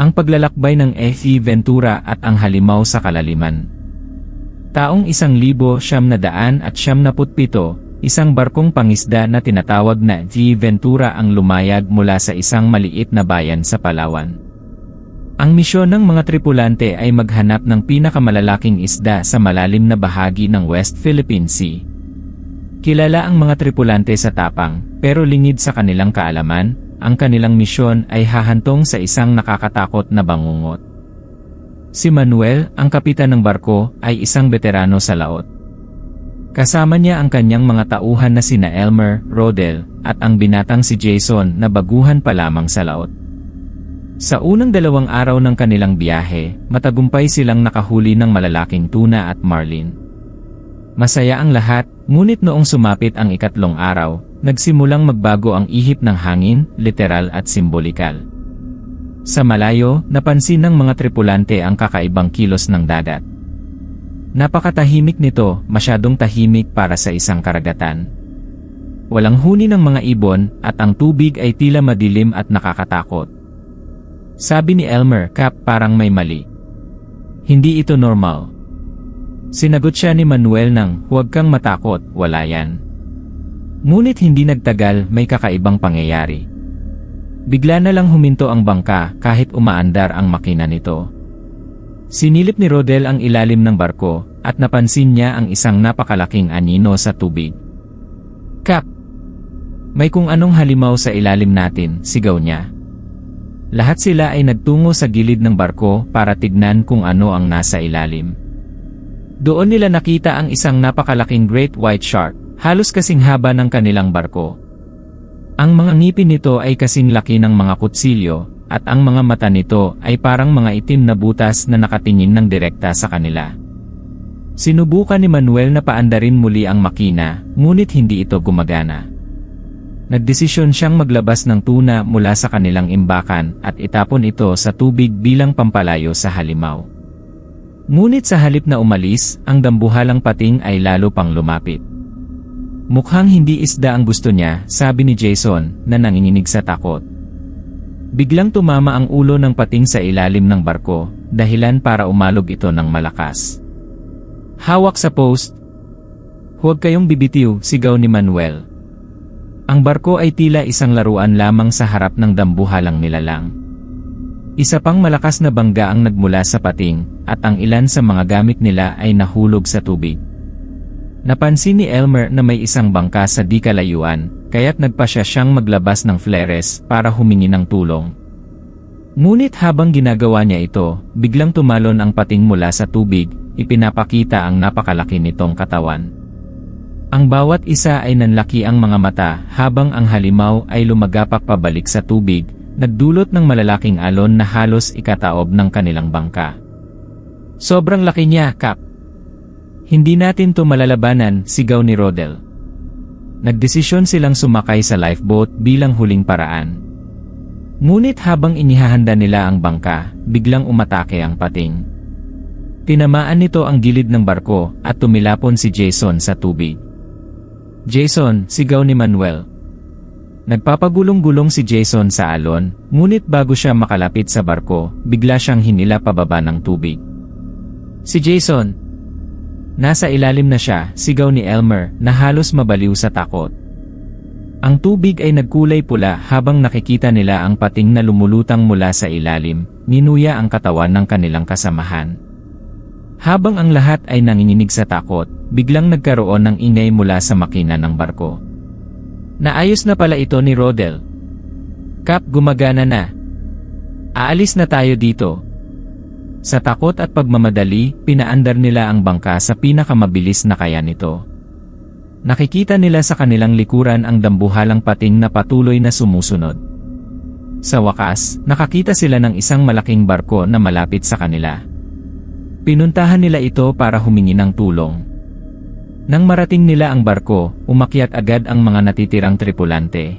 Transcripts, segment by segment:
Ang paglalakbay ng F.E. Ventura at ang halimaw sa kalaliman. Taong 1997, isang barkong pangisda na tinatawag na F.E. Ventura ang lumayag mula sa isang maliit na bayan sa Palawan. Ang misyon ng mga tripulante ay maghanap ng pinakamalalaking isda sa malalim na bahagi ng West Philippine Sea. Kilala ang mga tripulante sa tapang, pero lingid sa kanilang kaalaman. Ang kanilang misyon ay hahantong sa isang nakakatakot na bangungot. Si Manuel, ang kapitan ng barko, ay isang veterano sa laot. Kasama niya ang kanyang mga tauhan na sina Elmer, Rodel, at ang binatang si Jason na baguhan pa lamang sa laot. Sa unang 2 araw ng kanilang biyahe, matagumpay silang nakahuli ng malalaking tuna at marlin. Masaya ang lahat, ngunit noong sumapit ang 3 araw, nagsimulang magbago ang ihip ng hangin, literal at simbolikal. Sa malayo, napansin ng mga tripulante ang kakaibang kilos ng dagat. Napakatahimik nito, masyadong tahimik para sa isang karagatan. Walang huni ng mga ibon, at ang tubig ay tila madilim at nakakatakot. Sabi ni Elmer, "Kap, parang may mali. Hindi ito normal." Sinagot siya ni Manuel ng, "Huwag kang matakot, wala yan." Ngunit hindi nagtagal, may kakaibang pangyayari. Bigla na lang huminto ang bangka kahit umaandar ang makina nito. Sinilip ni Rodel ang ilalim ng barko at napansin niya ang isang napakalaking anino sa tubig. "Kap! May kung anong halimaw sa ilalim natin," sigaw niya. Lahat sila ay nagtungo sa gilid ng barko para tignan kung ano ang nasa ilalim. Doon nila nakita ang isang napakalaking great white shark, halos kasing haba ng kanilang barko. Ang mga ngipin nito ay kasing laki ng mga kutsilyo, at ang mga mata nito ay parang mga itim na butas na nakatingin ng direkta sa kanila. Sinubukan ni Manuel na paandarin muli ang makina, ngunit hindi ito gumagana. Nagdesisyon siyang maglabas ng tuna mula sa kanilang imbakan at itapon ito sa tubig bilang pampalayo sa halimaw. Ngunit sa halip na umalis, ang dambuhalang pating ay lalo pang lumapit. Mukhang hindi isda ang gusto niya, sabi ni Jason, na nanginginig sa takot. Biglang tumama ang ulo ng pating sa ilalim ng barko, dahilan para umalog ito ng malakas. "Hawak sa post! Huwag kayong bibitiw," sigaw ni Manuel. Ang barko ay tila isang laruan lamang sa harap ng dambuhalang nilalang. Isa pang malakas na bangga ang nagmula sa pating, at ang ilan sa mga gamit nila ay nahulog sa tubig. Napansin ni Elmer na may isang bangka sa di kalayuan, kaya't nagpasya siyang maglabas ng flares para humingi ng tulong. Ngunit habang ginagawa niya ito, biglang tumalon ang pating mula sa tubig, ipinapakita ang napakalaki nitong katawan. Ang bawat isa ay nanlaki ang mga mata habang ang halimaw ay lumagapak pabalik sa tubig, nagdulot ng malalaking alon na halos ikataob ng kanilang bangka. "Sobrang laki niya, Kap! Hindi natin to malalabanan," sigaw ni Rodel. Nagdesisyon silang sumakay sa lifeboat bilang huling paraan. Ngunit habang inihahanda nila ang bangka, biglang umatake ang pating. Tinamaan nito ang gilid ng barko at tumilapon si Jason sa tubig. "Jason!" sigaw ni Manuel. Nagpapagulong-gulong si Jason sa alon, ngunit bago siya makalapit sa barko, bigla siyang hinila pababa ng tubig. "Si Jason! Nasa ilalim na siya," sigaw ni Elmer na halos mabaliw sa takot. Ang tubig ay nagkulay pula habang nakikita nila ang pating na lumulutang mula sa ilalim, ninuya ang katawan ng kanilang kasamahan. Habang ang lahat ay nanginginig sa takot, biglang nagkaroon ng ingay mula sa makina ng barko. "Naayos na pala ito ni Rodel. Kap, gumagana na. Aalis na tayo dito." Sa takot at pagmamadali, pinaandar nila ang bangka sa pinakamabilis na kaya nito. Nakikita nila sa kanilang likuran ang dambuhalang pating na patuloy na sumusunod. Sa wakas, nakakita sila ng isang malaking barko na malapit sa kanila. Pinuntahan nila ito para humingi ng tulong. Nang marating nila ang barko, umakyat agad ang mga natitirang tripulante.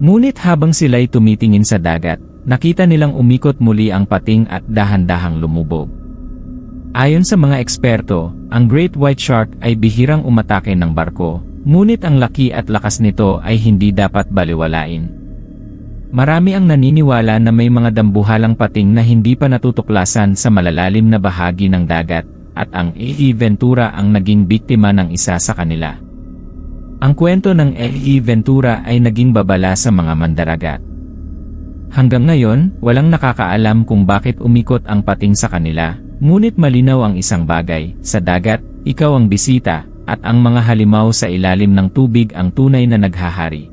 Ngunit habang sila'y tumitingin sa dagat, nakita nilang umikot muli ang pating at dahan-dahang lumubog. Ayon sa mga eksperto, ang Great White Shark ay bihirang umatake ng barko, ngunit ang laki at lakas nito ay hindi dapat baliwalain. Marami ang naniniwala na may mga dambuhalang pating na hindi pa natutuklasan sa malalalim na bahagi ng dagat, at ang A.E. Ventura ang naging biktima ng isa sa kanila. Ang kwento ng A.E. Ventura ay naging babala sa mga mandaragat. Hanggang ngayon, walang nakakaalam kung bakit umikot ang pating sa kanila, ngunit malinaw ang isang bagay: sa dagat, ikaw ang bisita, at ang mga halimaw sa ilalim ng tubig ang tunay na naghahari.